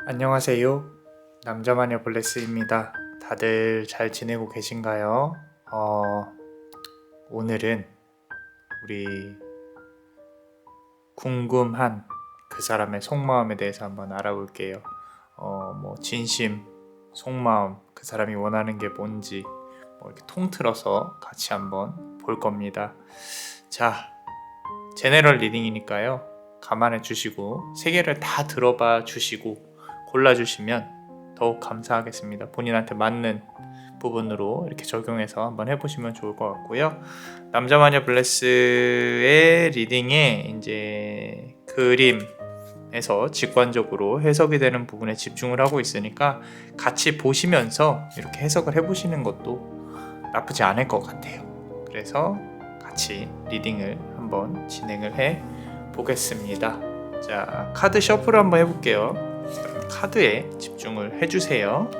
안녕하세요. 남자마녀 블레스입니다. 다들 잘 지내고 계신가요? 오늘은 우리 궁금한 그 사람의 속마음에 대해서 한번 알아볼게요. 진심, 속마음, 그 사람이 원하는 게 뭔지 이렇게 통틀어서 같이 한번 볼 겁니다. 자, 제네럴 리딩이니까요. 감안해 주시고 세 개를 다 들어봐 주시고 골라주시면 더욱 감사하겠습니다. 본인한테 맞는 부분으로 이렇게 적용해서 한번 해보시면 좋을 것 같고요. 남자마녀 블레스의 리딩에 이제 그림에서 직관적으로 해석이 되는 부분에 집중을 하고 있으니까 같이 보시면서 이렇게 해석을 해보시는 것도 나쁘지 않을 것 같아요. 그래서 같이 리딩을 한번 진행을 해 보겠습니다. 자, 카드 셔플을 한번 해볼게요. 카드에 집중을 해주세요.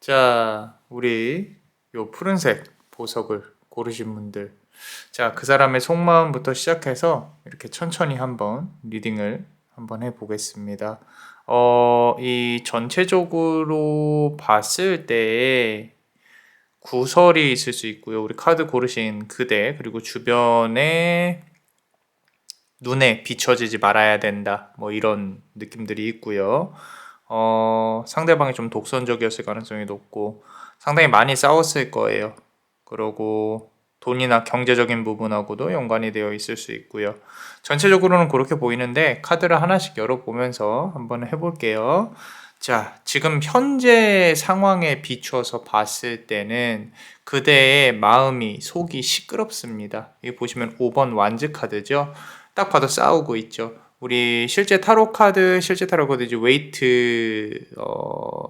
자, 우리 요 푸른색 보석을 고르신 분들, 자, 그 사람의 속마음부터 시작해서 이렇게 천천히 한번 리딩을 한번 해보겠습니다. 이 전체적으로 봤을 때 구설이 있을 수 있고요. 우리 카드 고르신 그대, 그리고 주변에 눈에 비춰지지 말아야 된다. 이런 느낌들이 있고요. 상대방이 좀 독선적이었을 가능성이 높고 상당히 많이 싸웠을 거예요. 그리고 돈이나 경제적인 부분하고도 연관이 되어 있을 수 있고요. 전체적으로는 그렇게 보이는데 카드를 하나씩 열어보면서 한번 해볼게요. 자, 지금 현재 상황에 비추어서 봤을 때는 그대의 마음이 속이 시끄럽습니다. 여기 보시면 5번 완즈 카드죠. 딱 봐도 싸우고 있죠. 우리 실제 타로 카드 이제 웨이트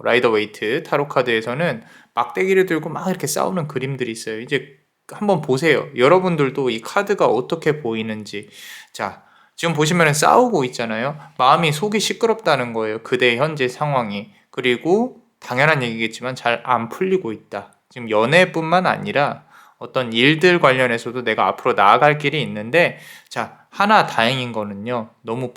라이더 웨이트 타로 카드에서는 막대기를 들고 막 이렇게 싸우는 그림들이 있어요. 이제 한번 보세요. 여러분들도 이 카드가 어떻게 보이는지. 자, 지금 보시면 싸우고 있잖아요. 마음이 속이 시끄럽다는 거예요. 그대의 현재 상황이. 그리고 당연한 얘기겠지만 잘 안 풀리고 있다. 지금 연애뿐만 아니라 어떤 일들 관련해서도 내가 앞으로 나아갈 길이 있는데, 자, 하나 다행인 거는요. 너무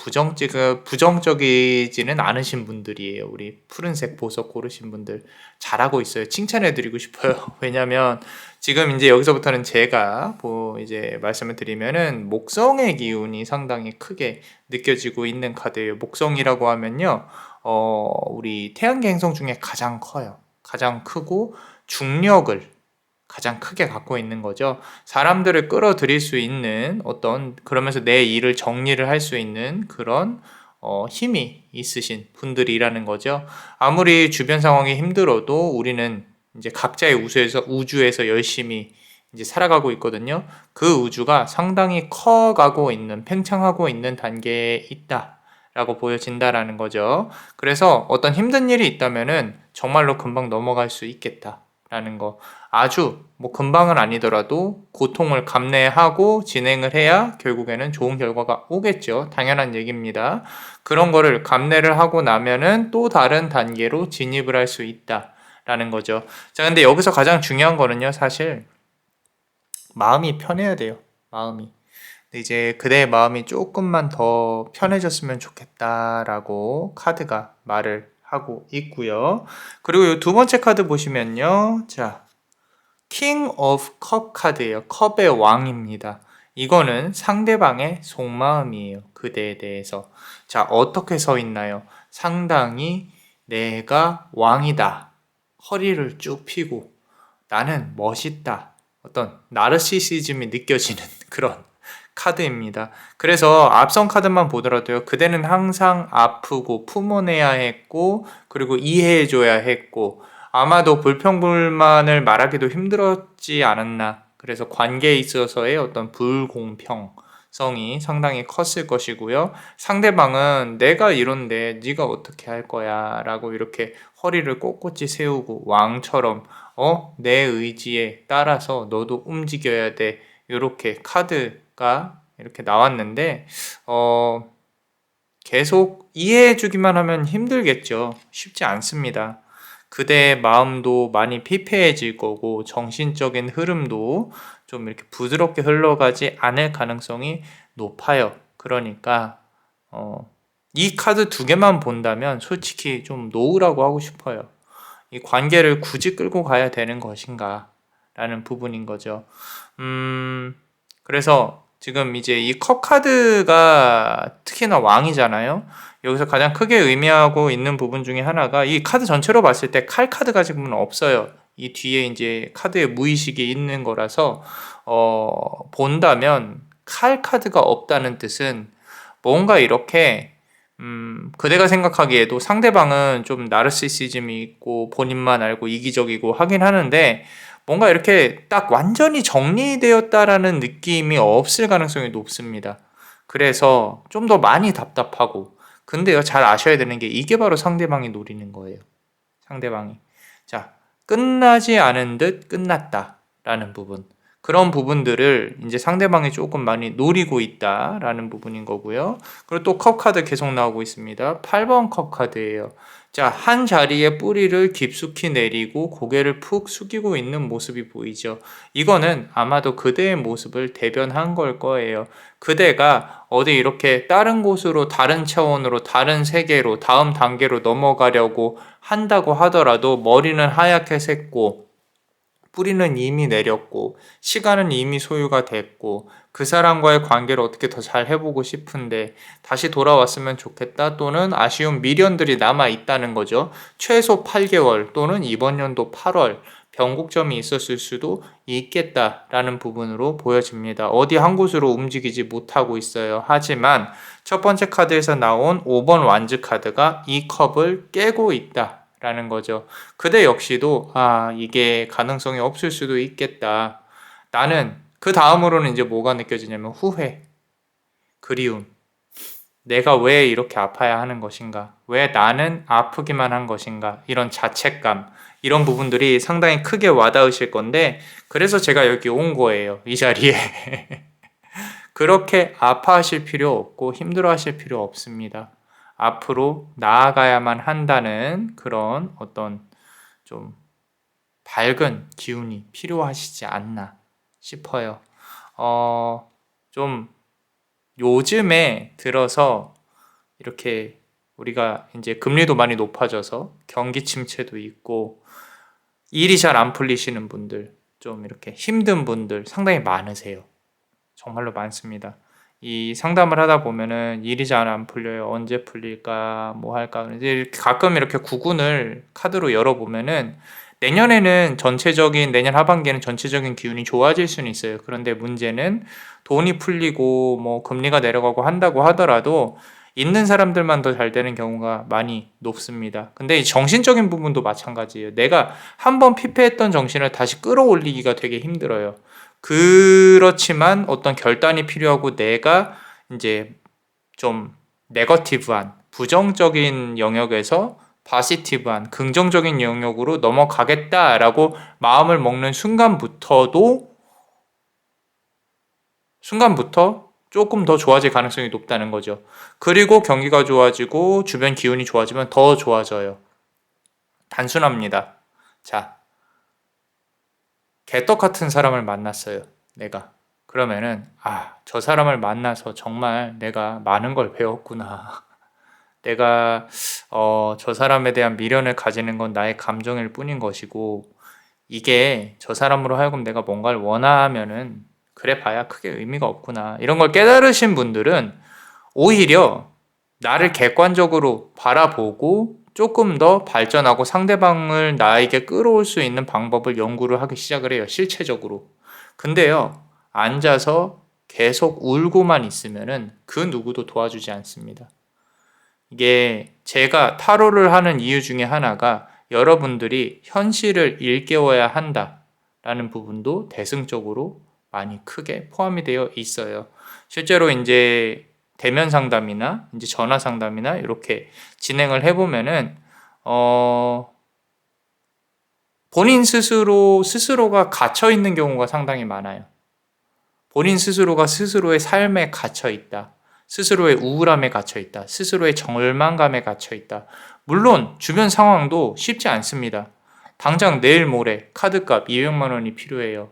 부정적이지는 않으신 분들이에요. 우리 푸른색 보석 고르신 분들 잘하고 있어요. 칭찬해드리고 싶어요. 왜냐면 지금 이제 여기서부터는 제가 이제 말씀을 드리면은 목성의 기운이 상당히 크게 느껴지고 있는 카드예요. 목성이라고 하면요, 우리 태양계 행성 중에 가장 커요. 가장 크고 중력을 가장 크게 갖고 있는 거죠. 사람들을 끌어들일 수 있는 그러면서 내 일을 정리를 할 수 있는 그런 힘이 있으신 분들이라는 거죠. 아무리 주변 상황이 힘들어도 우리는 이제 각자의 우주에서 열심히 이제 살아가고 있거든요. 그 우주가 상당히 커가고 있는, 팽창하고 있는 단계에 있다라고 보여진다라는 거죠. 그래서 어떤 힘든 일이 있다면은 정말로 금방 넘어갈 수 있겠다라는 거. 아주 금방은 아니더라도 고통을 감내하고 진행을 해야 결국에는 좋은 결과가 오겠죠. 당연한 얘기입니다. 그런 거를 감내를 하고 나면은 또 다른 단계로 진입을 할 수 있다라는 거죠. 자, 근데 여기서 가장 중요한 거는요, 사실 마음이 편해야 돼요. 마음이. 근데 이제 그대의 마음이 조금만 더 편해졌으면 좋겠다라고 카드가 말을 하고 있고요. 그리고 이 두 번째 카드 보시면요, 자, 킹 오브 컵 카드예요. 컵의 왕입니다. 이거는 상대방의 속마음이에요. 그대에 대해서. 자, 어떻게 서 있나요? 상당히 내가 왕이다. 허리를 쭉 펴고 나는 멋있다. 어떤 나르시시즘이 느껴지는 그런 카드입니다. 그래서 앞선 카드만 보더라도요, 그대는 항상 아프고 품어내야 했고, 그리고 이해해줘야 했고, 아마도 불평불만을 말하기도 힘들었지 않았나. 그래서 관계에 있어서의 어떤 불공평성이 상당히 컸을 것이고요. 상대방은 내가 이런데 네가 어떻게 할 거야 라고 이렇게 허리를 꼿꼿이 세우고 왕처럼 내 의지에 따라서 너도 움직여야 돼. 이렇게 카드가 이렇게 나왔는데 계속 이해해주기만 하면 힘들겠죠. 쉽지 않습니다. 그대의 마음도 많이 피폐해질 거고 정신적인 흐름도 좀 이렇게 부드럽게 흘러가지 않을 가능성이 높아요. 그러니까 이 카드 두 개만 본다면 솔직히 좀 놓으라고 하고 싶어요. 이 관계를 굳이 끌고 가야 되는 것인가 라는 부분인 거죠. 그래서 지금 이제 이 컵 카드가 특히나 왕이잖아요. 여기서 가장 크게 의미하고 있는 부분 중에 하나가 이 카드 전체로 봤을 때 칼 카드가 지금은 없어요. 이 뒤에 이제 카드의 무의식이 있는 거라서 본다면 칼 카드가 없다는 뜻은 뭔가 이렇게 그대가 생각하기에도 상대방은 좀 나르시시즘이 있고 본인만 알고 이기적이고 하긴 하는데 뭔가 이렇게 딱 완전히 정리되었다라는 느낌이 없을 가능성이 높습니다. 그래서 좀 더 많이 답답하고, 근데요, 잘 아셔야 되는 게 이게 바로 상대방이 노리는 거예요. 상대방이. 자, 끝나지 않은 듯 끝났다라는 부분. 그런 부분들을 이제 상대방이 조금 많이 노리고 있다라는 부분인 거고요. 그리고 또 컵 카드 계속 나오고 있습니다. 8번 컵 카드예요. 자, 한 자리에 뿌리를 깊숙이 내리고 고개를 푹 숙이고 있는 모습이 보이죠. 이거는 아마도 그대의 모습을 대변한 걸 거예요. 그대가 어디 이렇게 다른 곳으로, 다른 차원으로, 다른 세계로, 다음 단계로 넘어가려고 한다고 하더라도 머리는 하얗게 샜고 뿌리는 이미 내렸고 시간은 이미 소요가 됐고 그 사람과의 관계를 어떻게 더 잘 해보고 싶은데 다시 돌아왔으면 좋겠다, 또는 아쉬운 미련들이 남아 있다는 거죠. 최소 8개월 또는 이번 연도 8월 변곡점이 있었을 수도 있겠다라는 부분으로 보여집니다. 어디 한 곳으로 움직이지 못하고 있어요. 하지만 첫 번째 카드에서 나온 5번 완즈 카드가 이 컵을 깨고 있다라는 거죠. 그대 역시도 이게 가능성이 없을 수도 있겠다. 나는 그 다음으로는 이제 뭐가 느껴지냐면 후회, 그리움. 내가 왜 이렇게 아파야 하는 것인가? 왜 나는 아프기만 한 것인가? 이런 자책감, 이런 부분들이 상당히 크게 와닿으실 건데, 그래서 제가 여기 온 거예요. 이 자리에. 그렇게 아파하실 필요 없고 힘들어 하실 필요 없습니다. 앞으로 나아가야만 한다는 그런 어떤 좀 밝은 기운이 필요하시지 않나 싶어요. 좀 요즘에 들어서 이렇게 우리가 이제 금리도 많이 높아져서 경기 침체도 있고 일이 잘 안 풀리시는 분들, 좀 이렇게 힘든 분들 상당히 많으세요. 정말로 많습니다. 이 상담을 하다 보면은 일이 잘 안 풀려요. 언제 풀릴까? 뭐 할까? 이제 가끔 이렇게 구군을 카드로 열어보면은 내년에는 내년 하반기에는 전체적인 기운이 좋아질 수는 있어요. 그런데 문제는 돈이 풀리고 뭐 금리가 내려가고 한다고 하더라도 있는 사람들만 더 잘 되는 경우가 많이 높습니다. 근데 이 정신적인 부분도 마찬가지예요. 내가 한번 피폐했던 정신을 다시 끌어올리기가 되게 힘들어요. 그렇지만 어떤 결단이 필요하고 내가 이제 좀 네거티브한 부정적인 영역에서 파시티브한 긍정적인 영역으로 넘어가겠다라고 마음을 먹는 순간부터 조금 더 좋아질 가능성이 높다는 거죠. 그리고 경기가 좋아지고 주변 기운이 좋아지면 더 좋아져요. 단순합니다. 자, 개떡 같은 사람을 만났어요. 내가. 그러면은 저 사람을 만나서 정말 내가 많은 걸 배웠구나. 내가 저 사람에 대한 미련을 가지는 건 나의 감정일 뿐인 것이고 이게 저 사람으로 하여금 내가 뭔가를 원하면은 그래 봐야 크게 의미가 없구나. 이런 걸 깨달으신 분들은 오히려 나를 객관적으로 바라보고 조금 더 발전하고 상대방을 나에게 끌어올 수 있는 방법을 연구를 하기 시작을 해요. 실체적으로. 근데요, 앉아서 계속 울고만 있으면은 그 누구도 도와주지 않습니다. 이게 제가 타로를 하는 이유 중에 하나가 여러분들이 현실을 일깨워야 한다라는 부분도 대승적으로 많이 크게 포함이 되어 있어요. 실제로 이제 대면 상담이나 이제 전화 상담이나 이렇게 진행을 해보면은 본인 스스로가 갇혀 있는 경우가 상당히 많아요. 본인 스스로가 스스로의 삶에 갇혀 있다. 스스로의 우울함에 갇혀 있다. 스스로의 절망감에 갇혀 있다. 물론 주변 상황도 쉽지 않습니다. 당장 내일 모레 카드값 200만 원이 필요해요.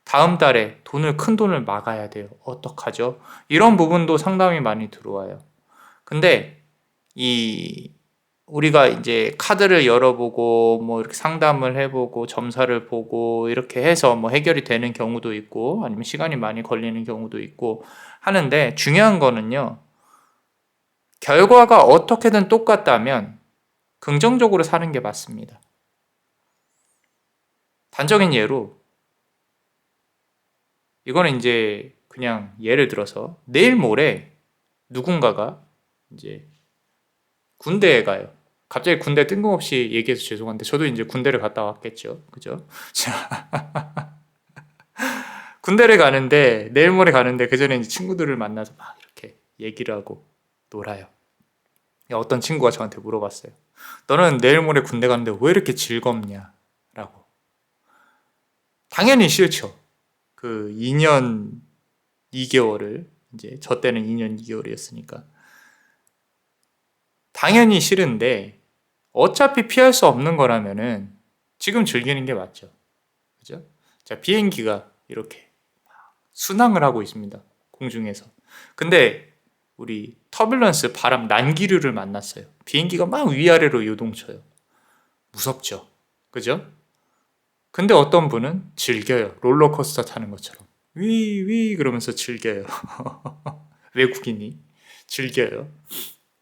다음 달에 큰 돈을 막아야 돼요. 어떡하죠? 이런 부분도 상담이 많이 들어와요. 근데 우리가 이제 카드를 열어보고 뭐 이렇게 상담을 해보고 점사를 보고 이렇게 해서 뭐 해결이 되는 경우도 있고 아니면 시간이 많이 걸리는 경우도 있고 하는데 중요한 거는요. 결과가 어떻게든 똑같다면 긍정적으로 사는 게 맞습니다. 단적인 예로 이거는 이제 그냥 예를 들어서 내일 모레 누군가가 이제 군대에 가요. 갑자기 군대 뜬금없이 얘기해서 죄송한데 저도 이제 군대를 갔다 왔겠죠. 그죠? 자, 군대를 가는데 내일 모레 가는데 그 전에 이제 친구들을 만나서 막 이렇게 얘기를 하고 놀아요. 어떤 친구가 저한테 물어봤어요. 너는 내일 모레 군대 가는데 왜 이렇게 즐겁냐? 라고. 당연히 싫죠. 그 2년 2개월을 이제 저 때는 2년 2개월이었으니까 당연히 싫은데 어차피 피할 수 없는 거라면은 지금 즐기는 게 맞죠. 그죠? 자, 비행기가 이렇게 순항을 하고 있습니다. 공중에서. 근데 우리 터뷸런스 바람 난기류를 만났어요. 비행기가 막 위아래로 요동쳐요. 무섭죠. 그죠? 근데 어떤 분은 즐겨요. 롤러코스터 타는 것처럼. 위 그러면서 즐겨요. 외국인이 즐겨요.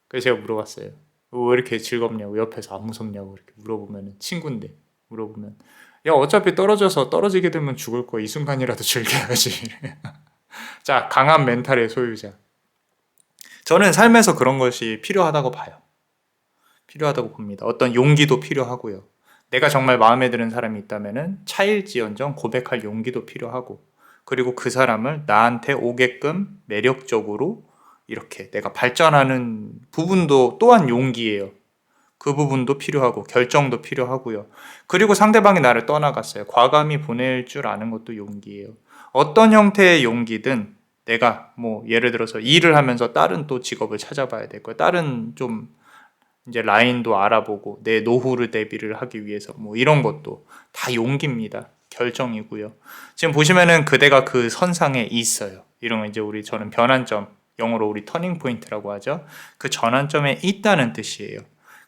그래서 제가 물어봤어요. 왜 이렇게 즐겁냐고 옆에서 안 무섭냐고 이렇게 물어보면 친구인데 물어보면 야, 어차피 떨어지게 되면 죽을 거 이 순간이라도 즐겨야지. 자, 강한 멘탈의 소유자. 저는 삶에서 그런 것이 필요하다고 봐요. 필요하다고 봅니다. 어떤 용기도 필요하고요. 내가 정말 마음에 드는 사람이 있다면은 차일지언정 고백할 용기도 필요하고, 그리고 그 사람을 나한테 오게끔 매력적으로 이렇게 내가 발전하는 부분도 또한 용기예요. 그 부분도 필요하고 결정도 필요하고요. 그리고 상대방이 나를 떠나갔어요. 과감히 보낼 줄 아는 것도 용기예요. 어떤 형태의 용기든 내가 뭐 예를 들어서 일을 하면서 다른 또 직업을 찾아봐야 될 거야. 다른 좀 이제 라인도 알아보고 내 노후를 대비를 하기 위해서 뭐 이런 것도 다 용기입니다. 결정이고요. 지금 보시면은 그대가 그 선상에 있어요. 이런 거 이제 저는 변환점, 영어로 우리 터닝 포인트라고 하죠. 그 전환점에 있다는 뜻이에요.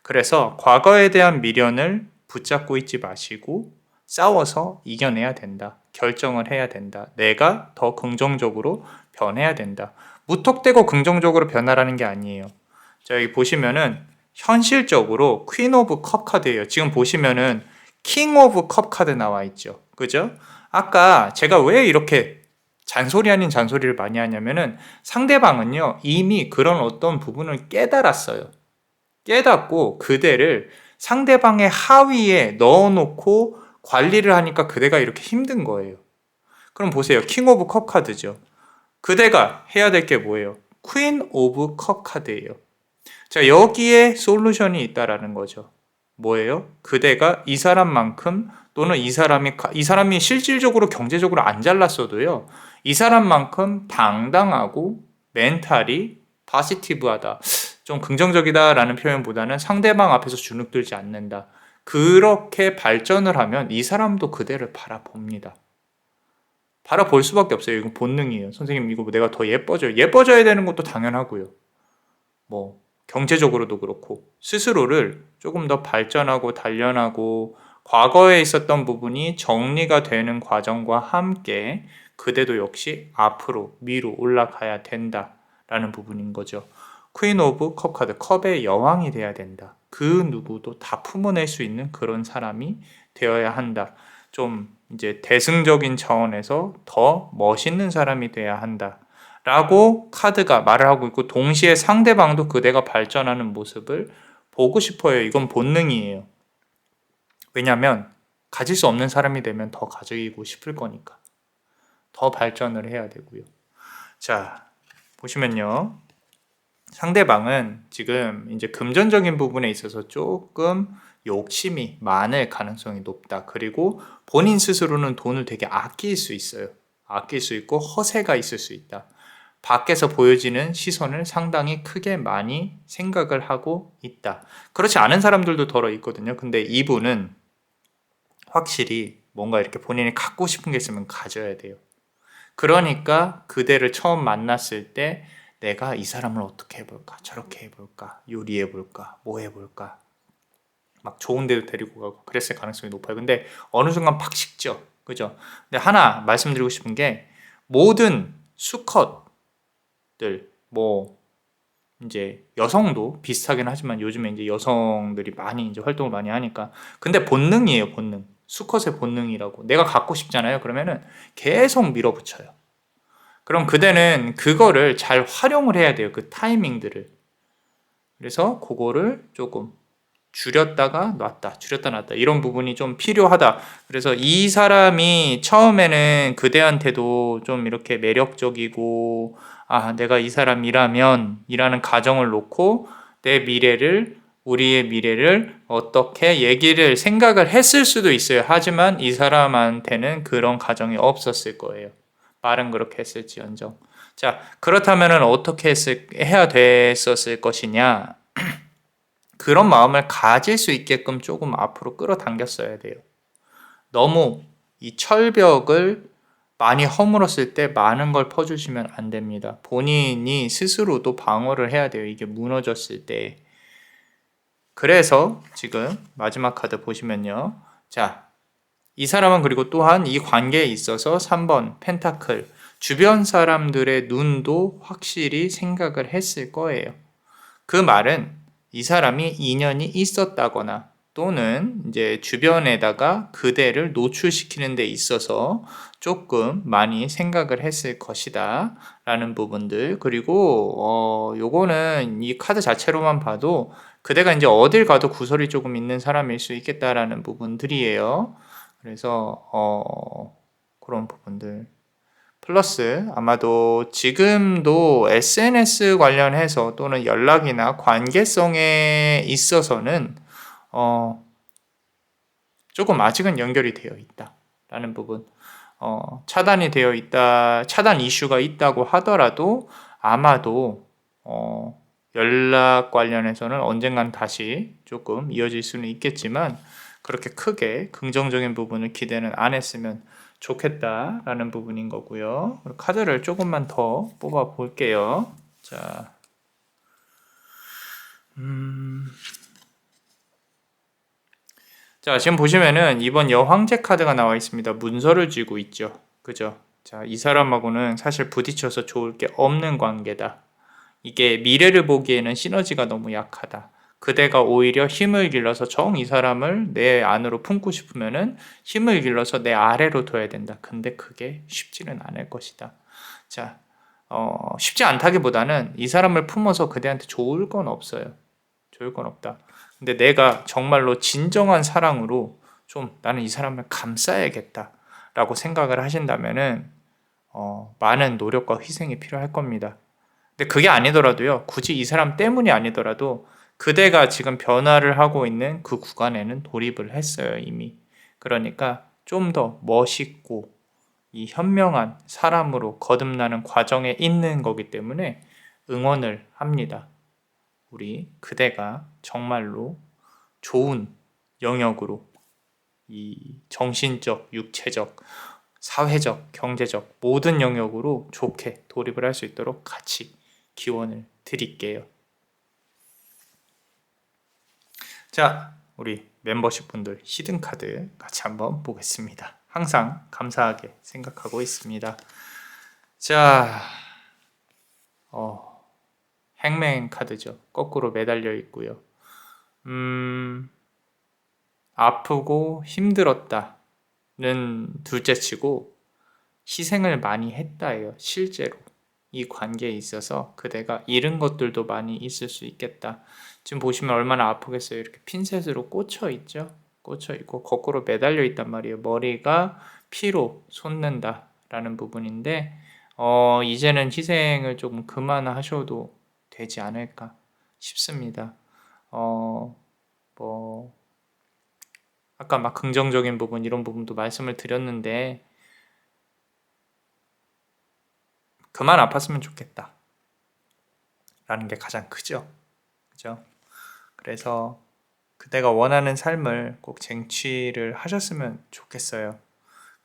그래서 과거에 대한 미련을 붙잡고 있지 마시고 싸워서 이겨내야 된다. 결정을 해야 된다. 내가 더 긍정적으로 변해야 된다. 무턱대고 긍정적으로 변하라는 게 아니에요. 자, 여기 보시면은 현실적으로 퀸 오브 컵 카드예요. 지금 보시면은 킹 오브 컵 카드 나와 있죠. 그죠? 아까 제가 왜 이렇게 잔소리 아닌 잔소리를 많이 하냐면은 상대방은요, 이미 그런 어떤 부분을 깨달았어요. 깨닫고 그대를 상대방의 하위에 넣어놓고 관리를 하니까 그대가 이렇게 힘든 거예요. 그럼 보세요. 킹 오브 컵 카드죠. 그대가 해야 될 게 뭐예요? 퀸 오브 컵 카드예요. 자, 여기에 솔루션이 있다라는 거죠. 뭐예요? 그대가 이 사람만큼 또는 이 사람이 실질적으로 경제적으로 안 잘났어도요. 이 사람만큼 당당하고 멘탈이 파시티브하다. 좀 긍정적이다라는 표현보다는 상대방 앞에서 주눅들지 않는다. 그렇게 발전을 하면 이 사람도 그대를 바라봅니다. 바라볼 수밖에 없어요. 이건 본능이에요. 선생님, 이거 내가 더 예뻐져야 되는 것도 당연하고요. 뭐 경제적으로도 그렇고 스스로를 조금 더 발전하고 단련하고 과거에 있었던 부분이 정리가 되는 과정과 함께 그대도 역시 앞으로 위로 올라가야 된다라는 부분인 거죠. 퀸 오브 컵 카드, 컵의 여왕이 돼야 된다. 그 누구도 다 품어낼 수 있는 그런 사람이 되어야 한다. 좀 이제 대승적인 차원에서 더 멋있는 사람이 돼야 한다. 라고 카드가 말을 하고 있고, 동시에 상대방도 그대가 발전하는 모습을 보고 싶어요. 이건 본능이에요. 왜냐하면 가질 수 없는 사람이 되면 더 가지고 싶을 거니까. 더 발전을 해야 되고요. 자, 보시면요. 상대방은 지금 이제 금전적인 부분에 있어서 조금 욕심이 많을 가능성이 높다. 그리고 본인 스스로는 돈을 되게 아낄 수 있어요. 아낄 수 있고 허세가 있을 수 있다. 밖에서 보여지는 시선을 상당히 크게 많이 생각을 하고 있다. 그렇지 않은 사람들도 덜어 있거든요. 근데 이분은 확실히 뭔가 이렇게 본인이 갖고 싶은 게 있으면 가져야 돼요. 그러니까 그대를 처음 만났을 때 내가 이 사람을 어떻게 해볼까, 저렇게 해볼까, 요리해볼까, 뭐 해볼까, 막 좋은 데도 데리고 가고 그랬을 가능성이 높아요. 근데 어느 순간 팍 식죠. 그죠? 근데 하나 말씀드리고 싶은 게, 모든 수컷들, 뭐 이제 여성도 비슷하긴 하지만 요즘에 이제 여성들이 많이 이제 활동을 많이 하니까, 근데 본능이에요. 본능. 수컷의 본능이라고. 내가 갖고 싶잖아요. 그러면은 계속 밀어붙여요. 그럼 그대는 그거를 잘 활용을 해야 돼요. 그 타이밍들을. 그래서 그거를 조금 줄였다가 놨다, 줄였다 놨다, 이런 부분이 좀 필요하다. 그래서 이 사람이 처음에는 그대한테도 좀 이렇게 매력적이고, 아, 내가 이 사람이라면 이라는 가정을 놓고 우리의 미래를 어떻게 얘기를 생각을 했을 수도 있어요. 하지만 이 사람한테는 그런 가정이 없었을 거예요. 말은 그렇게 했을지언정. 자, 그렇다면 어떻게 해야 됐었을 것이냐? 그런 마음을 가질 수 있게끔 조금 앞으로 끌어당겼어야 돼요. 너무 이 철벽을 많이 허물었을 때 많은 걸 퍼주시면 안 됩니다. 본인이 스스로도 방어를 해야 돼요. 이게 무너졌을 때. 그래서 지금 마지막 카드 보시면요. 자, 이 사람은 그리고 또한 이 관계에 있어서 3번 펜타클, 주변 사람들의 눈도 확실히 생각을 했을 거예요. 그 말은 이 사람이 인연이 있었다거나 또는 이제 주변에다가 그대를 노출시키는 데 있어서 조금 많이 생각을 했을 것이다 라는 부분들. 그리고 요거는 이 카드 자체로만 봐도 그대가 이제 어딜 가도 구설이 조금 있는 사람일 수 있겠다라는 부분들이에요. 그래서 그런 부분들 플러스 아마도 지금도 SNS 관련해서 또는 연락이나 관계성에 있어서는 조금 아직은 연결이 되어 있다라는 부분. 차단이 되어 있다, 차단 이슈가 있다고 하더라도 아마도 연락 관련해서는 언젠간 다시 조금 이어질 수는 있겠지만 그렇게 크게 긍정적인 부분을 기대는 안 했으면 좋겠다라는 부분인 거고요. 카드를 조금만 더 뽑아 볼게요. 자, 자, 지금 보시면은 이번 여황제 카드가 나와 있습니다. 문서를 쥐고 있죠. 그죠? 자, 이 사람하고는 사실 부딪혀서 좋을 게 없는 관계다. 이게 미래를 보기에는 시너지가 너무 약하다. 그대가 오히려 힘을 길러서 이 사람을 내 안으로 품고 싶으면은 힘을 길러서 내 아래로 둬야 된다. 근데 그게 쉽지는 않을 것이다. 자, 쉽지 않다기보다는 이 사람을 품어서 그대한테 좋을 건 없어요. 좋을 건 없다. 근데 내가 정말로 진정한 사랑으로 좀 나는 이 사람을 감싸야겠다 라고 생각을 하신다면은 많은 노력과 희생이 필요할 겁니다. 근데 그게 아니더라도요, 굳이 이 사람 때문이 아니더라도 그대가 지금 변화를 하고 있는 그 구간에는 돌입을 했어요, 이미. 그러니까 좀 더 멋있고 이 현명한 사람으로 거듭나는 과정에 있는 거기 때문에 응원을 합니다. 우리 그대가 정말로 좋은 영역으로 이 정신적, 육체적, 사회적, 경제적 모든 영역으로 좋게 돌입을 할 수 있도록 같이 기원을 드릴게요. 자, 우리 멤버십 분들 히든카드 같이 한번 보겠습니다. 항상 감사하게 생각하고 있습니다. 자, 행맨 카드죠. 거꾸로 매달려 있고요. 아프고 힘들었다는 둘째치고 희생을 많이 했다예요. 실제로 이 관계에 있어서 그대가 잃은 것들도 많이 있을 수 있겠다. 지금 보시면 얼마나 아프겠어요. 이렇게 핀셋으로 꽂혀 있죠. 꽂혀 있고 거꾸로 매달려 있단 말이에요. 머리가 피로 솟는다라는 부분인데 이제는 희생을 조금 그만하셔도 되지 않을까 싶습니다. 뭐 아까 막 긍정적인 부분 이런 부분도 말씀을 드렸는데 그만 아팠으면 좋겠다 라는 게 가장 크죠. 그죠? 그래서 그대가 원하는 삶을 꼭 쟁취를 하셨으면 좋겠어요.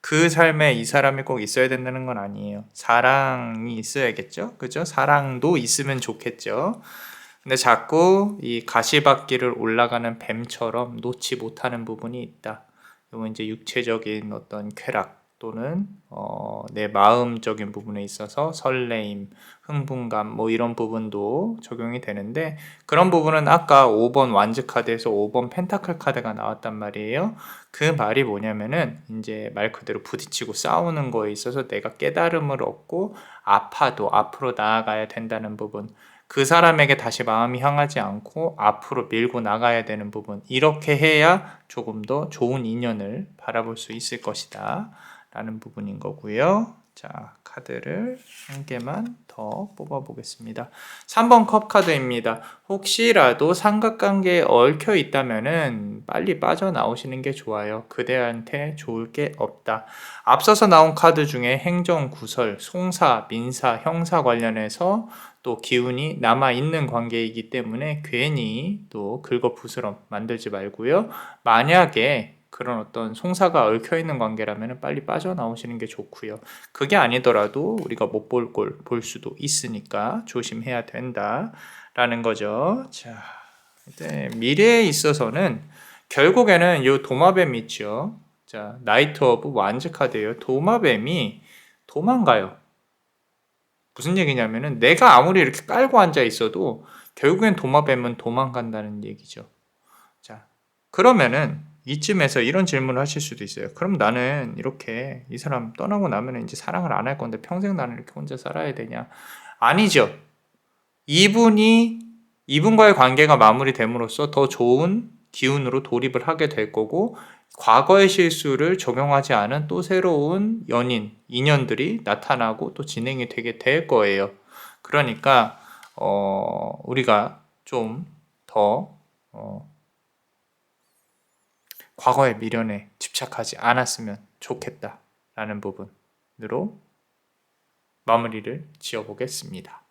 그 삶에 이 사람이 꼭 있어야 된다는 건 아니에요. 사랑이 있어야겠죠? 그죠? 사랑도 있으면 좋겠죠. 근데 자꾸 이 가시밭길을 올라가는 뱀처럼 놓지 못하는 부분이 있다. 이건 이제 육체적인 어떤 쾌락 또는 내 마음적인 부분에 있어서 설레임, 흥분감 뭐 이런 부분도 적용이 되는데 그런 부분은 아까 5번 완즈 카드에서 5번 펜타클 카드가 나왔단 말이에요. 그 말이 뭐냐면은 이제 말 그대로 부딪히고 싸우는 거에 있어서 내가 깨달음을 얻고 아파도 앞으로 나아가야 된다는 부분. 그 사람에게 다시 마음이 향하지 않고 앞으로 밀고 나가야 되는 부분. 이렇게 해야 조금 더 좋은 인연을 바라볼 수 있을 것이다 라는 부분인 거고요. 자, 카드를 한 개만 더 뽑아 보겠습니다. 3번 컵 카드입니다. 혹시라도 삼각관계에 얽혀 있다면은 빨리 빠져나오시는 게 좋아요. 그대한테 좋을 게 없다. 앞서서 나온 카드 중에 행정, 구설, 송사, 민사, 형사 관련해서 또 기운이 남아있는 관계이기 때문에 괜히 또 긁어부스럼 만들지 말고요. 만약에 그런 어떤 송사가 얽혀있는 관계라면 빨리 빠져나오시는 게 좋고요. 그게 아니더라도 우리가 못 볼 꼴 볼 수도 있으니까 조심해야 된다라는 거죠. 자, 미래에 있어서는 결국에는 이 도마뱀 있죠. 자, 나이트 오브 완즈 카드예요. 도마뱀이 도망가요. 무슨 얘기냐면은 내가 아무리 이렇게 깔고 앉아 있어도 결국엔 도마뱀은 도망간다는 얘기죠. 자, 그러면은 이쯤에서 이런 질문을 하실 수도 있어요. 그럼 나는 이렇게 이 사람 떠나고 나면 이제 사랑을 안 할 건데 평생 나는 이렇게 혼자 살아야 되냐? 아니죠. 이분과의 관계가 마무리됨으로써 더 좋은 기운으로 돌입을 하게 될 거고, 과거의 실수를 적용하지 않은 또 새로운 인연들이 나타나고 또 진행이 되게 될 거예요. 그러니까 우리가 좀 더 과거의 미련에 집착하지 않았으면 좋겠다라는 부분으로 마무리를 지어보겠습니다.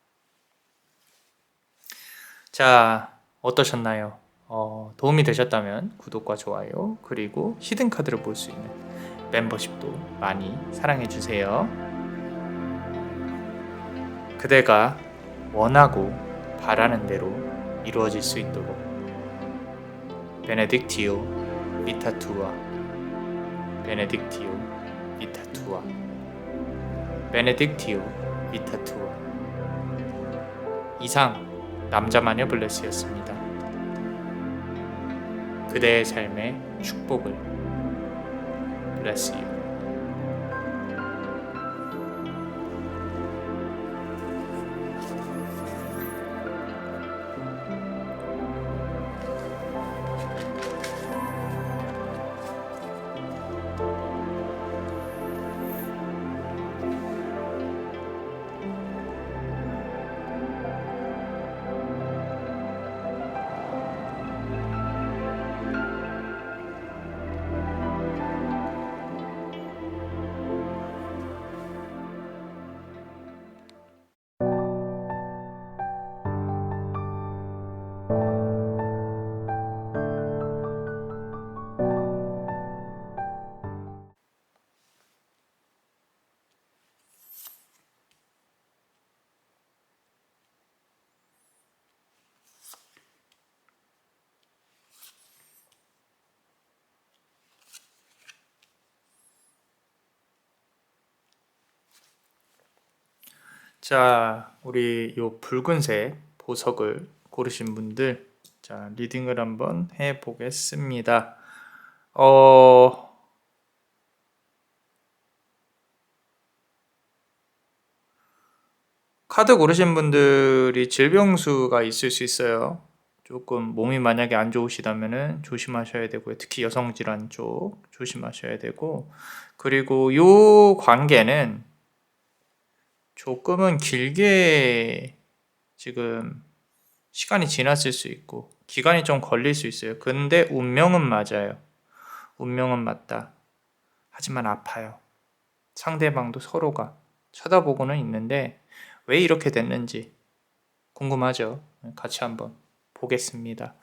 자, 어떠셨나요? 도움이 되셨다면 구독과 좋아요, 그리고 히든카드를 볼 수 있는 멤버십도 많이 사랑해주세요. 그대가 원하고 바라는 대로 이루어질 수 있도록 베네딕티오 비타투아, 베네딕티오 비타투아, 베네딕티오 비타투아. 이상 남자마녀 블레스였습니다. 그대의 삶의 축복을. Bless you. 자, 우리 요 붉은색 보석을 고르신 분들, 자, 리딩을 한번 해 보겠습니다. 카드 고르신 분들이 질병수가 있을 수 있어요. 조금 몸이 만약에 안 좋으시다면은 조심하셔야 되고요. 특히 여성 질환 쪽 조심하셔야 되고, 그리고 요 관계는 조금은 길게 지금 시간이 지났을 수 있고 기간이 좀 걸릴 수 있어요. 근데 운명은 맞아요. 운명은 맞다. 하지만 아파요. 상대방도 서로가 쳐다보고는 있는데 왜 이렇게 됐는지 궁금하죠? 같이 한번 보겠습니다.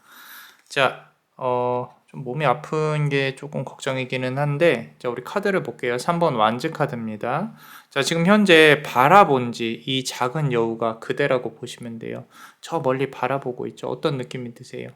자, 좀 몸이 아픈 게 조금 걱정이기는 한데, 자, 우리 카드를 볼게요. 3번 완즈 카드입니다. 자, 지금 현재 바라본지 이 작은 여우가 그대라고 보시면 돼요. 저 멀리 바라보고 있죠. 어떤 느낌이 드세요?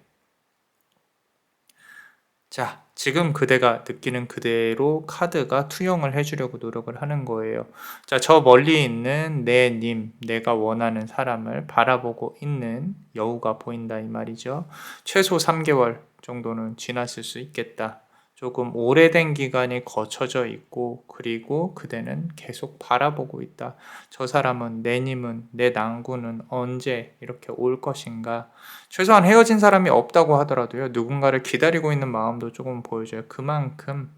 자, 지금 그대가 느끼는 그대로 카드가 투영을 해주려고 노력을 하는 거예요. 자, 저 멀리 있는 내가 원하는 사람을 바라보고 있는 여우가 보인다 이 말이죠. 최소 3개월 정도는 지났을 수 있겠다. 조금 오래된 기간이 거쳐져 있고, 그리고 그대는 계속 바라보고 있다. 저 사람은, 내 님은, 내 낭구는 언제 이렇게 올 것인가? 최소한 헤어진 사람이 없다고 하더라도요, 누군가를 기다리고 있는 마음도 조금 보여줘요. 그만큼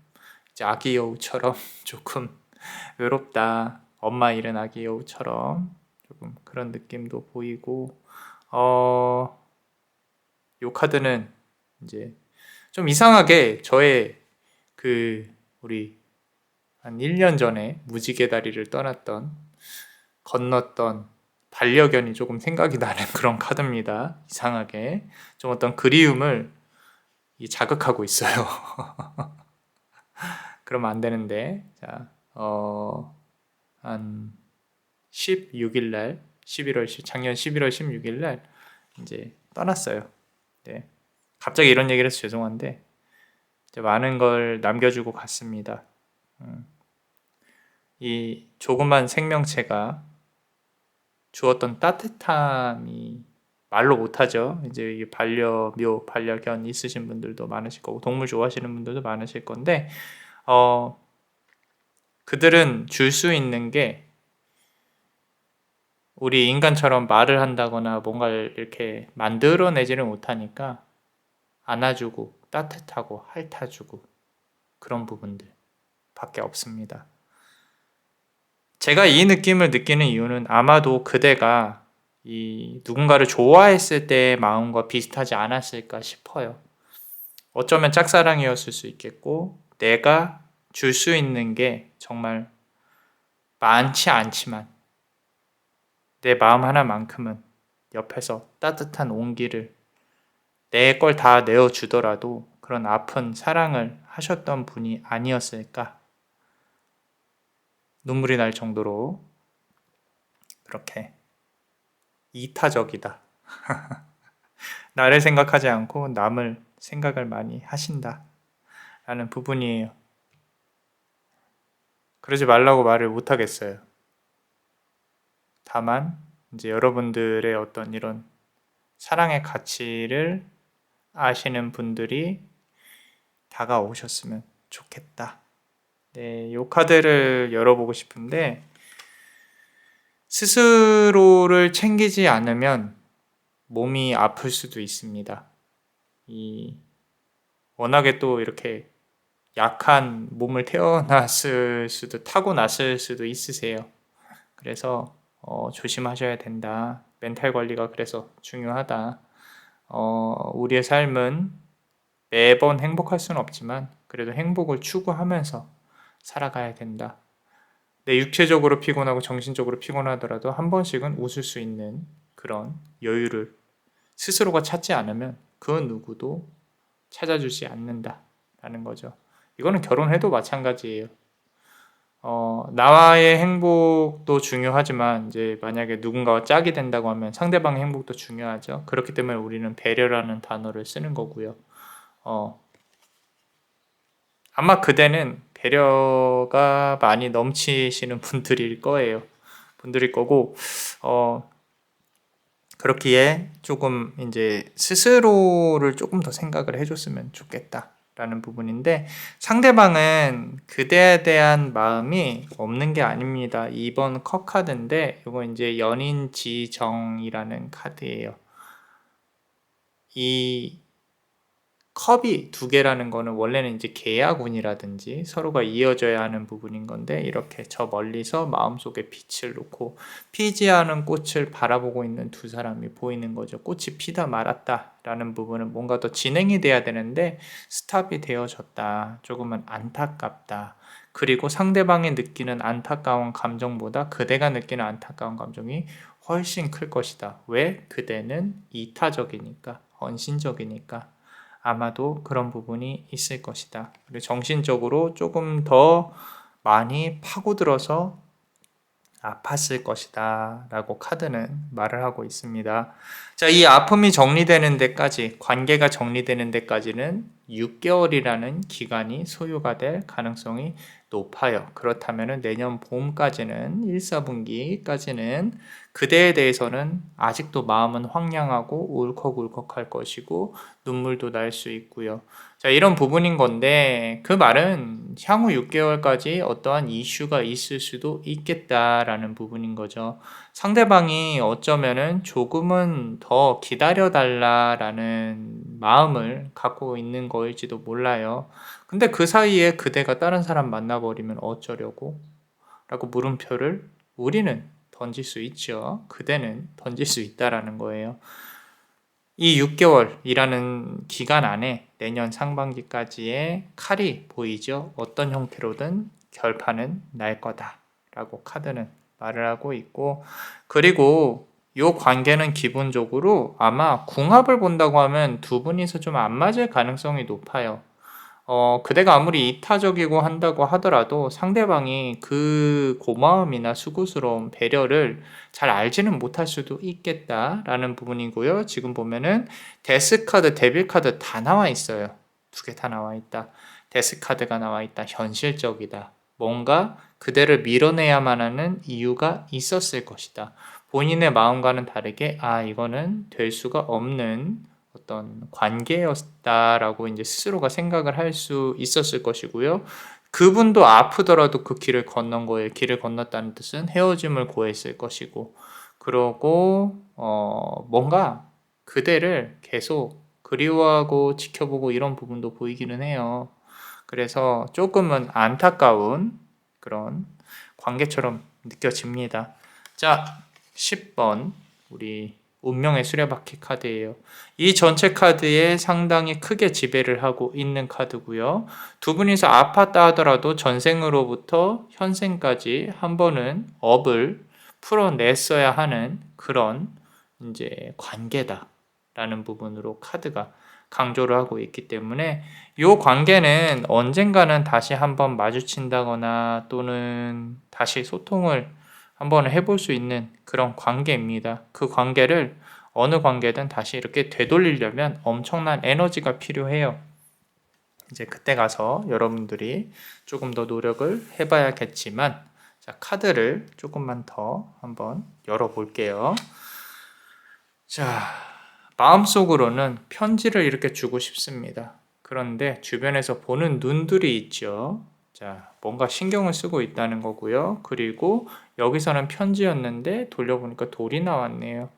이제 아기 여우처럼 조금 외롭다. 엄마 잃은 아기 여우처럼 조금 그런 느낌도 보이고, 요 카드는 이제 좀 이상하게 저의 우리 한 1년 전에 무지개 다리를 건넜던 반려견이 조금 생각이 나는 그런 카드입니다. 이상하게 좀 어떤 그리움을 자극하고 있어요. 그러면 안 되는데, 자, 한 16일 날, 작년 11월 16일 날 이제 떠났어요. 네. 갑자기 이런 얘기를 해서 죄송한데, 이제 많은 걸 남겨주고 갔습니다. 이 조그만 생명체가 주었던 따뜻함이 말로 못하죠. 이제 이 반려묘, 반려견 있으신 분들도 많으실 거고 동물 좋아하시는 분들도 많으실 건데 그들은 줄 수 있는 게 우리 인간처럼 말을 한다거나 뭔가를 이렇게 만들어내지를 못하니까 안아주고 따뜻하고 핥아주고 그런 부분들 밖에 없습니다. 제가 이 느낌을 느끼는 이유는 아마도 그대가 이 누군가를 좋아했을 때의 마음과 비슷하지 않았을까 싶어요. 어쩌면 짝사랑이었을 수 있겠고 내가 줄 수 있는 게 정말 많지 않지만 내 마음 하나만큼은 옆에서 따뜻한 온기를 내 걸 다 내어주더라도 그런 아픈 사랑을 하셨던 분이 아니었을까 눈물이 날 정도로 그렇게 이타적이다. 나를 생각하지 않고 남을 생각을 많이 하신다 라는 부분이에요. 그러지 말라고 말을 못하겠어요. 다만 이제 여러분들의 어떤 이런 사랑의 가치를 아시는 분들이 다가오셨으면 좋겠다. 네, 이 카드를 열어보고 싶은데 스스로를 챙기지 않으면 몸이 아플 수도 있습니다. 워낙에 또 이렇게 약한 몸을 타고났을 수도 있으세요. 그래서 조심하셔야 된다. 멘탈 관리가 그래서 중요하다. 우리의 삶은 매번 행복할 수는 없지만 그래도 행복을 추구하면서 살아가야 된다. 내 육체적으로 피곤하고 정신적으로 피곤하더라도 한 번씩은 웃을 수 있는 그런 여유를 스스로가 찾지 않으면 그 누구도 찾아주지 않는다라는 거죠. 이거는 결혼해도 마찬가지예요. 나와의 행복도 중요하지만 이제 만약에 누군가와 짝이 된다고 하면 상대방의 행복도 중요하죠. 그렇기 때문에 우리는 배려라는 단어를 쓰는 거고요. 아마 그대는 배려가 많이 넘치시는 분들일 거예요. 분들일 거고, 그렇기에 조금 이제 스스로를 조금 더 생각을 해줬으면 좋겠다라는 부분인데 상대방은 그대에 대한 마음이 없는 게 아닙니다. 2번 컵 카드인데 이거 이제 연인 지정이라는 카드예요. 이 컵이 두 개라는 거는 원래는 이제 계약운이라든지 서로가 이어져야 하는 부분인 건데 이렇게 저 멀리서 마음속에 빛을 놓고 피지 않은 꽃을 바라보고 있는 두 사람이 보이는 거죠. 꽃이 피다 말았다라는 부분은 뭔가 더 진행이 돼야 되는데 스탑이 되어졌다. 조금은 안타깝다. 그리고 상대방이 느끼는 안타까운 감정보다 그대가 느끼는 안타까운 감정이 훨씬 클 것이다. 왜? 그대는 이타적이니까, 헌신적이니까. 아마도 그런 부분이 있을 것이다. 그리고 정신적으로 조금 더 많이 파고들어서 아팠을 것이다 라고 카드는 말을 하고 있습니다. 자, 이 아픔이 정리되는 데까지, 관계가 정리되는 데까지는 6개월이라는 기간이 소요가 될 가능성이 높아요. 그렇다면 내년 봄까지는 1, 4분기까지는 그대에 대해서는 아직도 마음은 황량하고 울컥울컥할 것이고 눈물도 날 수 있고요. 자, 이런 부분인 건데 그 말은 향후 6개월까지 어떠한 이슈가 있을 수도 있겠다라는 부분인 거죠. 상대방이 어쩌면은 조금은 더 기다려달라라는 마음을 갖고 있는 거일지도 몰라요. 근데 그 사이에 그대가 다른 사람 만나버리면 어쩌려고? 라고 물음표를 우리는 던질 수 있죠. 그대는 던질 수 있다라는 거예요. 이 6개월이라는 기간 안에 내년 상반기까지의 칼이 보이죠. 어떤 형태로든 결판은 날 거다라고 카드는 말을 하고 있고 그리고 이 관계는 기본적으로 아마 궁합을 본다고 하면 두 분이서 좀 안 맞을 가능성이 높아요. 그대가 아무리 이타적이고 한다고 하더라도 상대방이 그 고마움이나 수고스러움, 배려를 잘 알지는 못할 수도 있겠다라는 부분이고요. 지금 보면은 데스 카드, 데빌 카드 다 나와 있어요. 두 개 다 나와 있다. 데스 카드가 나와 있다. 현실적이다. 뭔가 그대를 밀어내야만 하는 이유가 있었을 것이다. 본인의 마음과는 다르게 이거는 될 수가 없는 어떤 관계였다라고 이제 스스로가 생각을 할 수 있었을 것이고요. 그분도 아프더라도 그 길을 건넌 거예요. 길을 건넜다는 뜻은 헤어짐을 고했을 것이고, 그러고 뭔가 그대를 계속 그리워하고 지켜보고 이런 부분도 보이기는 해요. 그래서 조금은 안타까운 그런 관계처럼 느껴집니다. 자, 10번 우리 운명의 수레바퀴 카드예요. 이 전체 카드에 상당히 크게 지배를 하고 있는 카드고요. 두 분이서 아팠다 하더라도 전생으로부터 현생까지 한 번은 업을 풀어냈어야 하는 그런 이제 관계다라는 부분으로 카드가 강조를 하고 있기 때문에 이 관계는 언젠가는 다시 한번 마주친다거나 또는 다시 소통을 한번 해볼 수 있는 그런 관계입니다. 그 관계를 어느 관계든 다시 이렇게 되돌리려면 엄청난 에너지가 필요해요. 이제 그때 가서 여러분들이 조금 더 노력을 해봐야겠지만, 자, 카드를 조금만 더 한번 열어볼게요. 자, 마음속으로는 편지를 이렇게 주고 싶습니다. 그런데 주변에서 보는 눈들이 있죠. 자, 뭔가 신경을 쓰고 있다는 거고요. 그리고 여기서는 편지였는데 돌려보니까 돌이 나왔네요.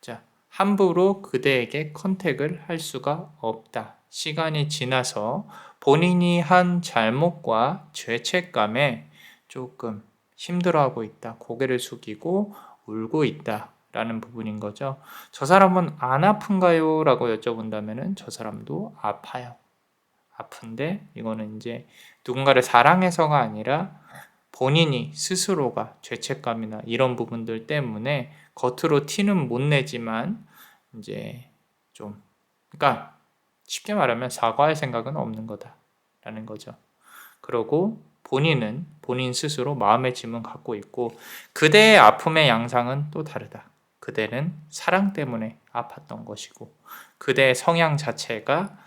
자, 함부로 그대에게 컨택을 할 수가 없다. 시간이 지나서 본인이 한 잘못과 죄책감에 조금 힘들어하고 있다. 고개를 숙이고 울고 있다. 라는 부분인 거죠. 저 사람은 안 아픈가요? 라고 여쭤본다면 저 사람도 아파요. 아픈데 이거는 이제 누군가를 사랑해서가 아니라 본인이 스스로가 죄책감이나 이런 부분들 때문에 겉으로 티는 못 내지만 이제 좀, 그러니까 쉽게 말하면 사과할 생각은 없는 거다라는 거죠. 그러고 본인은 본인 스스로 마음의 짐은 갖고 있고, 그대의 아픔의 양상은 또 다르다. 그대는 사랑 때문에 아팠던 것이고, 그대의 성향 자체가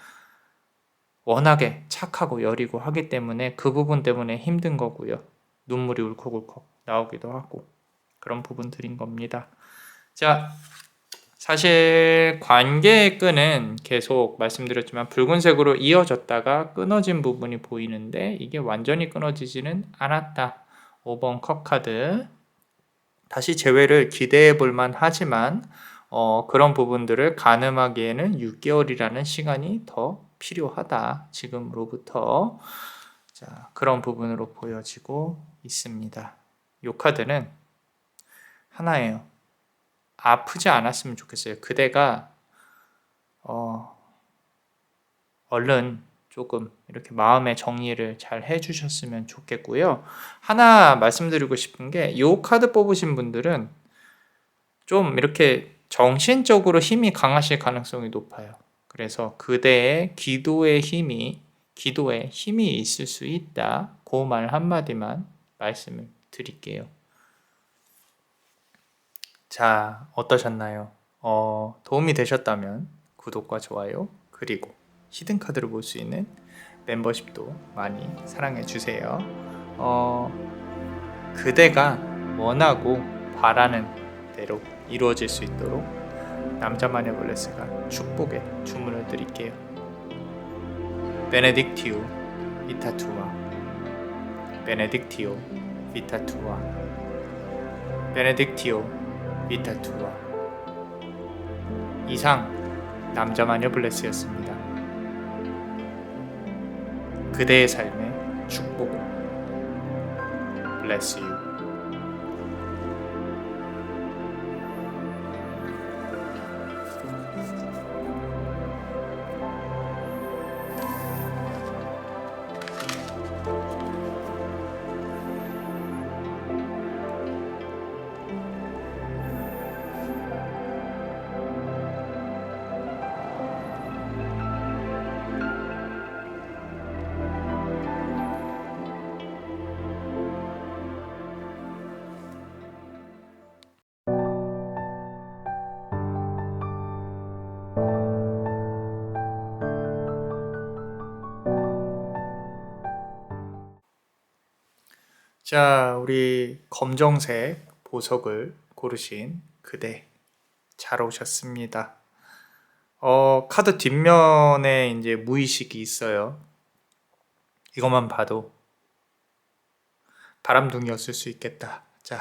워낙에 착하고 여리고 하기 때문에 그 부분 때문에 힘든 거고요. 눈물이 울컥울컥 나오기도 하고 그런 부분들인 겁니다. 자, 사실 관계의 끈은 계속 말씀드렸지만 붉은색으로 이어졌다가 끊어진 부분이 보이는데 이게 완전히 끊어지지는 않았다. 5번 컵 카드. 다시 재회를 기대해 볼 만하지만 그런 부분들을 가늠하기에는 6개월이라는 시간이 더 필요하다. 지금으로부터. 자, 그런 부분으로 보여지고 있습니다. 이 카드는 하나예요. 아프지 않았으면 좋겠어요. 그대가 얼른 조금 이렇게 마음의 정리를 잘 해주셨으면 좋겠고요. 하나 말씀드리고 싶은 게, 이 카드 뽑으신 분들은 좀 이렇게 정신적으로 힘이 강하실 가능성이 높아요. 그래서 그대의 기도에 힘이 있을 수 있다. 그 말 한마디만 말씀을 드릴게요. 자, 어떠셨나요? 도움이 되셨다면 구독과 좋아요, 그리고 히든카드를 볼 수 있는 멤버십도 많이 사랑해 주세요. 그대가 원하고 바라는 대로 이루어질 수 있도록 남자마녀 블레스가 축복의 주문을 드릴게요. 베네딕티오 비타투아, 베네딕티오 비타투아, 베네딕티오 비타투아. 이상 남자마녀 블레스였습니다. 그대의 삶의 축복을. Bless you. 자, 우리 검정색 보석을 고르신 그대 잘 오셨습니다. 카드 뒷면에 이제 무의식이 있어요. 이것만 봐도 바람둥이였을 수 있겠다. 자,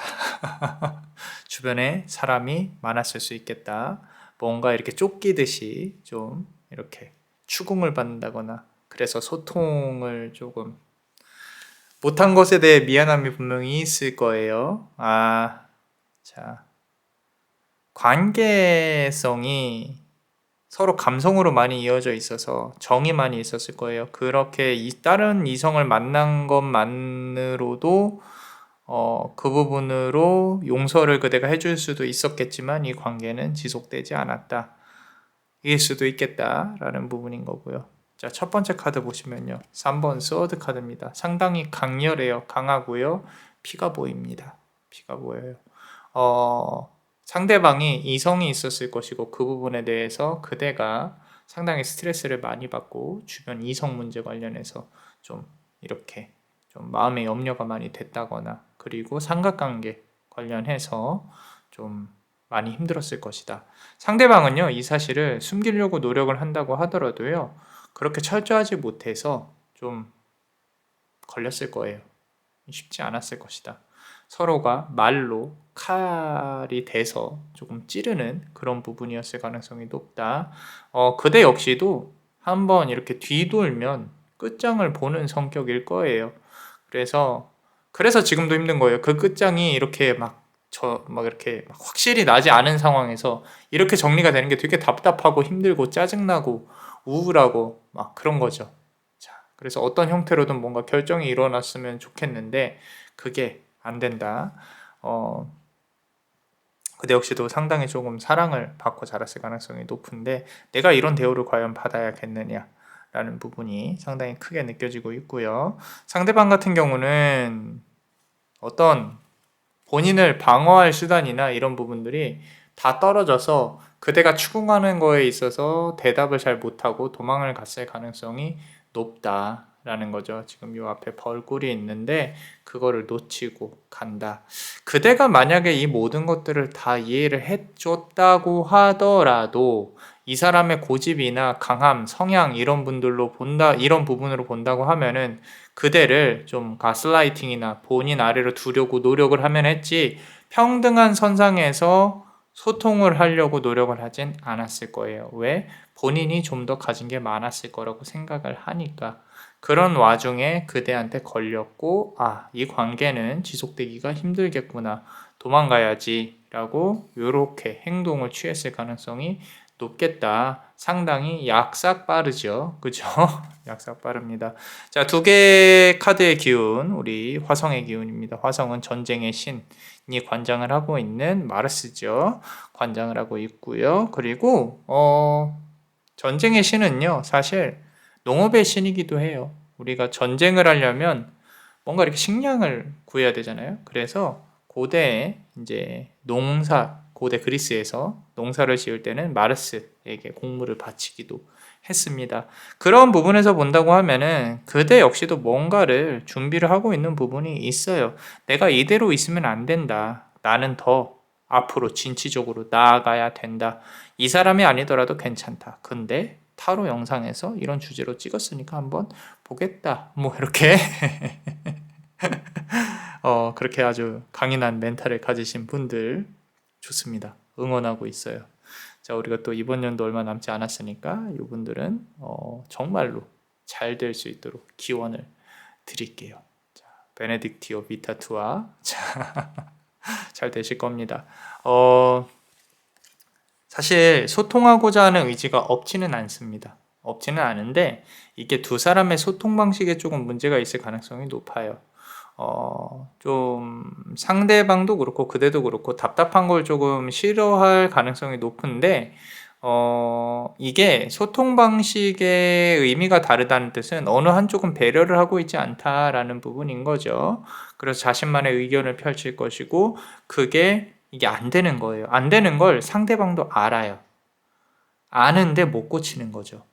주변에 사람이 많았을 수 있겠다. 뭔가 이렇게 쫓기듯이 좀 이렇게 추궁을 받는다거나 그래서 소통을 조금 못한 것에 대해 미안함이 분명히 있을 거예요. 자, 관계성이 서로 감성으로 많이 이어져 있어서 정이 많이 있었을 거예요. 그렇게 다른 이성을 만난 것만으로도 그 부분으로 용서를 그대가 해줄 수도 있었겠지만 이 관계는 지속되지 않았다. 이길 수도 있겠다라는 부분인 거고요. 자, 첫 번째 카드 보시면요. 3번 스워드 카드입니다. 상당히 강렬해요. 강하고요. 피가 보입니다. 피가 보여요. 상대방이 이성이 있었을 것이고 그 부분에 대해서 그대가 상당히 스트레스를 많이 받고 주변 이성 문제 관련해서 좀 이렇게 좀 마음의 염려가 많이 됐다거나 그리고 삼각관계 관련해서 좀 많이 힘들었을 것이다. 상대방은요, 이 사실을 숨기려고 노력을 한다고 하더라도요, 그렇게 철저하지 못해서 좀 걸렸을 거예요. 쉽지 않았을 것이다. 서로가 말로 칼이 돼서 조금 찌르는 그런 부분이었을 가능성이 높다. 그대 역시도 한번 이렇게 뒤돌면 끝장을 보는 성격일 거예요. 그래서 지금도 힘든 거예요. 그 끝장이 이렇게 막 이렇게 확실히 나지 않은 상황에서 이렇게 정리가 되는 게 되게 답답하고 힘들고 짜증나고 우울하고 막 그런 거죠. 자, 그래서 어떤 형태로든 뭔가 결정이 일어났으면 좋겠는데 그게 안 된다. 그대 역시도 상당히 조금 사랑을 받고 자랐을 가능성이 높은데 내가 이런 대우를 과연 받아야겠느냐 라는 부분이 상당히 크게 느껴지고 있고요. 상대방 같은 경우는 어떤 본인을 방어할 수단이나 이런 부분들이 다 떨어져서 그대가 추궁하는 거에 있어서 대답을 잘 못하고 도망을 갔을 가능성이 높다라는 거죠. 지금 요 앞에 벌꿀이 있는데 그거를 놓치고 간다. 그대가 만약에 이 모든 것들을 다 이해를 해줬다고 하더라도 이 사람의 고집이나 강함, 성향 이런 이런 부분으로 본다고 하면은 그대를 좀 가스라이팅이나 본인 아래로 두려고 노력을 하면 했지 평등한 선상에서 소통을 하려고 노력을 하진 않았을 거예요. 왜? 본인이 좀 더 가진 게 많았을 거라고 생각을 하니까. 그런 와중에 그대한테 걸렸고 이 관계는 지속되기가 힘들겠구나. 도망가야지 라고 이렇게 행동을 취했을 가능성이 높겠다. 상당히 약삭 빠르죠. 그죠? 약삭 빠릅니다. 자, 두 개의 카드의 기운, 우리 화성의 기운입니다. 화성은 전쟁의 신이 관장을 하고 있는 마르스죠. 관장을 하고 있고요. 그리고 전쟁의 신은요, 사실 농업의 신이기도 해요. 우리가 전쟁을 하려면 뭔가 이렇게 식량을 구해야 되잖아요. 그래서 고대 그리스에서 농사를 지을 때는 마르스에게 공물을 바치기도 했습니다. 그런 부분에서 본다고 하면은 그대 역시도 뭔가를 준비를 하고 있는 부분이 있어요. 내가 이대로 있으면 안 된다. 나는 더 앞으로 진취적으로 나아가야 된다. 이 사람이 아니더라도 괜찮다. 근데 타로 영상에서 이런 주제로 찍었으니까 한번 보겠다. 뭐 이렇게 그렇게 아주 강인한 멘탈을 가지신 분들 좋습니다. 응원하고 있어요. 자, 우리가 또 이번 연도 얼마 남지 않았으니까 이분들은 정말로 잘 될 수 있도록 기원을 드릴게요. 자, 베네딕티오 비타투아 잘 되실 겁니다. 사실 소통하고자 하는 의지가 없지는 않습니다. 없지는 않은데 이게 두 사람의 소통 방식에 조금 문제가 있을 가능성이 높아요. 좀 상대방도 그렇고 그대도 그렇고 답답한 걸 조금 싫어할 가능성이 높은데 이게 소통 방식의 의미가 다르다는 뜻은 어느 한쪽은 배려를 하고 있지 않다라는 부분인 거죠. 그래서 자신만의 의견을 펼칠 것이고 이게 안 되는 거예요. 안 되는 걸 상대방도 알아요. 아는데 못 고치는 거죠.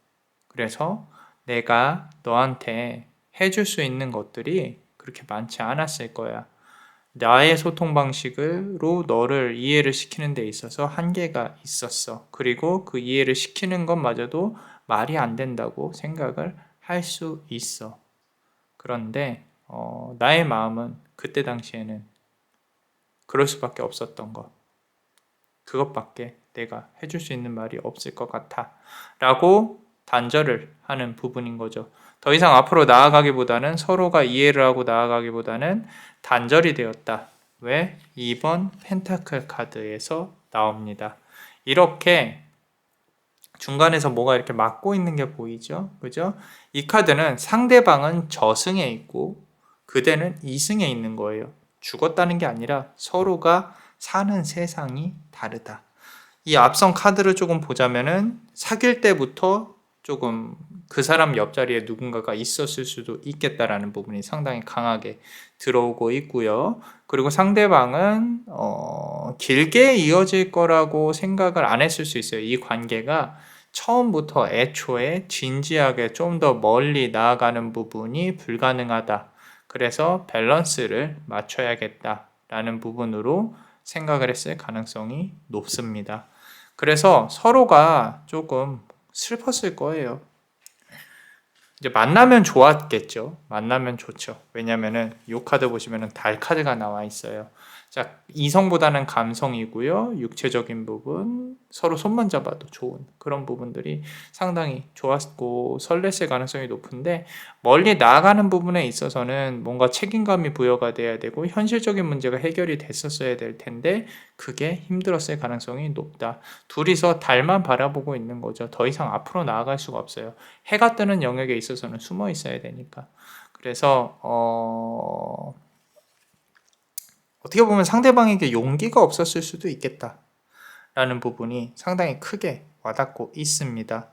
그래서 내가 너한테 해줄 수 있는 것들이 그렇게 많지 않았을 거야. 나의 소통 방식으로 너를 이해를 시키는 데 있어서 한계가 있었어. 그리고 그 이해를 시키는 것마저도 말이 안 된다고 생각을 할 수 있어. 그런데 나의 마음은 그때 당시에는 그럴 수밖에 없었던 것. 그것밖에 내가 해줄 수 있는 말이 없을 것 같아. 라고 단절을 하는 부분인 거죠. 더 이상 앞으로 나아가기보다는 서로가 이해를 하고 나아가기보다는 단절이 되었다. 왜? 2번 펜타클 카드에서 나옵니다. 이렇게 중간에서 뭐가 이렇게 막고 있는 게 보이죠? 그죠? 이 카드는 상대방은 저승에 있고 그대는 이승에 있는 거예요. 죽었다는 게 아니라 서로가 사는 세상이 다르다. 이 앞선 카드를 조금 보자면은 사귈 때부터 조금 그 사람 옆자리에 누군가가 있었을 수도 있겠다라는 부분이 상당히 강하게 들어오고 있고요. 그리고 상대방은 길게 이어질 거라고 생각을 안 했을 수 있어요. 이 관계가 처음부터 애초에 진지하게 좀 더 멀리 나아가는 부분이 불가능하다. 그래서 밸런스를 맞춰야겠다라는 부분으로 생각을 했을 가능성이 높습니다. 그래서 서로가 조금 슬펐을 거예요. 이제 만나면 좋았겠죠. 만나면 좋죠. 왜냐면은 이 카드 보시면은 달 카드가 나와 있어요. 자, 이성보다는 감성이고요. 육체적인 부분, 서로 손만 잡아도 좋은 그런 부분들이 상당히 좋았고 설렜을 가능성이 높은데 멀리 나아가는 부분에 있어서는 뭔가 책임감이 부여가 돼야 되고 현실적인 문제가 해결이 됐었어야 될 텐데 그게 힘들었을 가능성이 높다. 둘이서 달만 바라보고 있는 거죠. 더 이상 앞으로 나아갈 수가 없어요. 해가 뜨는 영역에 있어서는 숨어 있어야 되니까. 그래서 어떻게 보면 상대방에게 용기가 없었을 수도 있겠다라는 부분이 상당히 크게 와닿고 있습니다.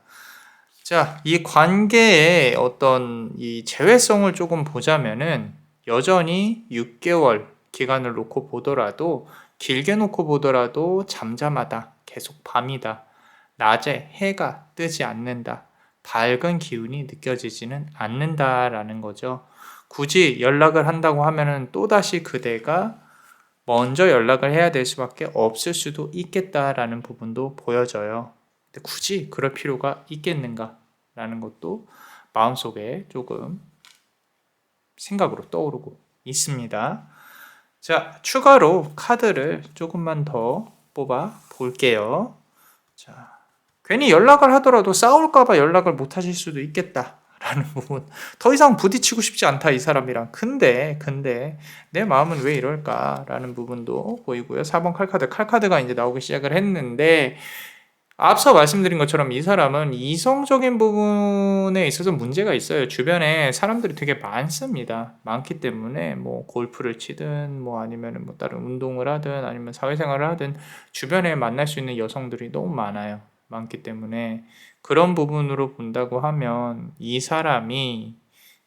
자, 이 관계의 어떤 이 재회성을 조금 보자면은 여전히 6개월 기간을 놓고 보더라도 길게 놓고 보더라도 잠잠하다. 계속 밤이다. 낮에 해가 뜨지 않는다. 밝은 기운이 느껴지지는 않는다라는 거죠. 굳이 연락을 한다고 하면은 또다시 그대가 먼저 연락을 해야 될 수밖에 없을 수도 있겠다라는 부분도 보여져요. 근데 굳이 그럴 필요가 있겠는가라는 것도 마음속에 조금 생각으로 떠오르고 있습니다. 자, 추가로 카드를 조금만 더 뽑아 볼게요. 자, 괜히 연락을 하더라도 싸울까봐 연락을 못 하실 수도 있겠다. 라는 부분. 더 이상 부딪히고 싶지 않다, 이 사람이랑. 근데, 내 마음은 왜 이럴까? 라는 부분도 보이고요. 4번 칼카드가 이제 나오기 시작을 했는데, 앞서 말씀드린 것처럼 이 사람은 이성적인 부분에 있어서 문제가 있어요. 주변에 사람들이 되게 많습니다. 많기 때문에 뭐 골프를 치든 뭐 아니면 뭐 다른 운동을 하든 아니면 사회생활을 하든 주변에 만날 수 있는 여성들이 너무 많아요. 많기 때문에 그런 부분으로 본다고 하면 이 사람이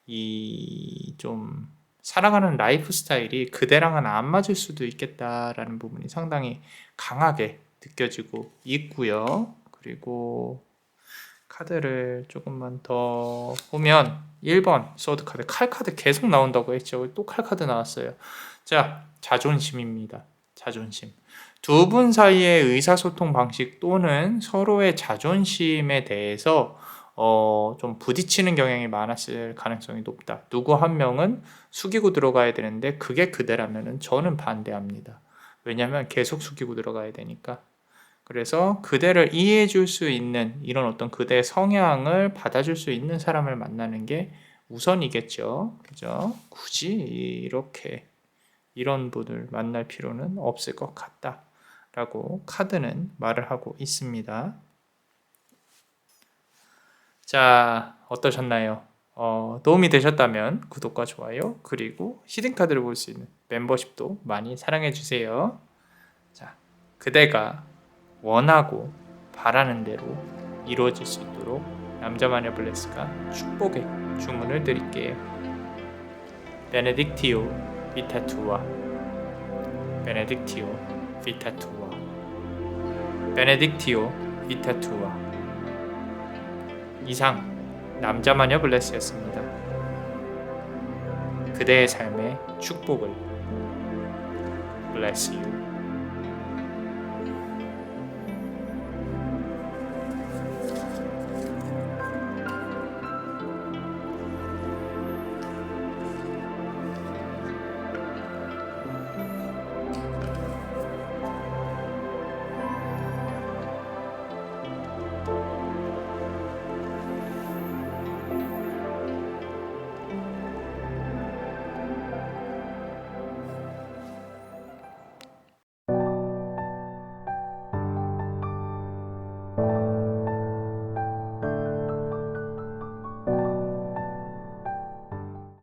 이 좀 살아가는 라이프 스타일이 그대랑은 안 맞을 수도 있겠다라는 부분이 상당히 강하게 느껴지고 있고요. 그리고 카드를 조금만 더 보면 1번 소드 카드, 칼 카드 계속 나온다고 했죠. 또 칼 카드 나왔어요. 자, 자존심입니다. 자존심. 두 분 사이의 의사소통 방식 또는 서로의 자존심에 대해서 좀 부딪히는 경향이 많았을 가능성이 높다. 누구 한 명은 숙이고 들어가야 되는데 그게 그대라면은 저는 반대합니다. 왜냐하면 계속 숙이고 들어가야 되니까. 그래서 그대를 이해해 줄 수 있는 이런 어떤 그대의 성향을 받아줄 수 있는 사람을 만나는 게 우선이겠죠. 그죠? 굳이 이렇게 이런 분을 만날 필요는 없을 것 같다. 라고 카드는 말을 하고 있습니다. 자, 어떠셨나요? 도움이 되셨다면 구독과 좋아요 그리고 히든카드를 볼 수 있는 멤버십도 많이 사랑해 주세요. 자, 그대가 원하고 바라는 대로 이루어질 수 있도록 남자마녀 블레스가 축복의 주문을 드릴게요. 베네딕티오 비타투아 베네딕티오 비타투아 베네딕티오 비타투아. 이상 남자마녀 블레스였습니다. 그대의 삶의 축복을 bless you.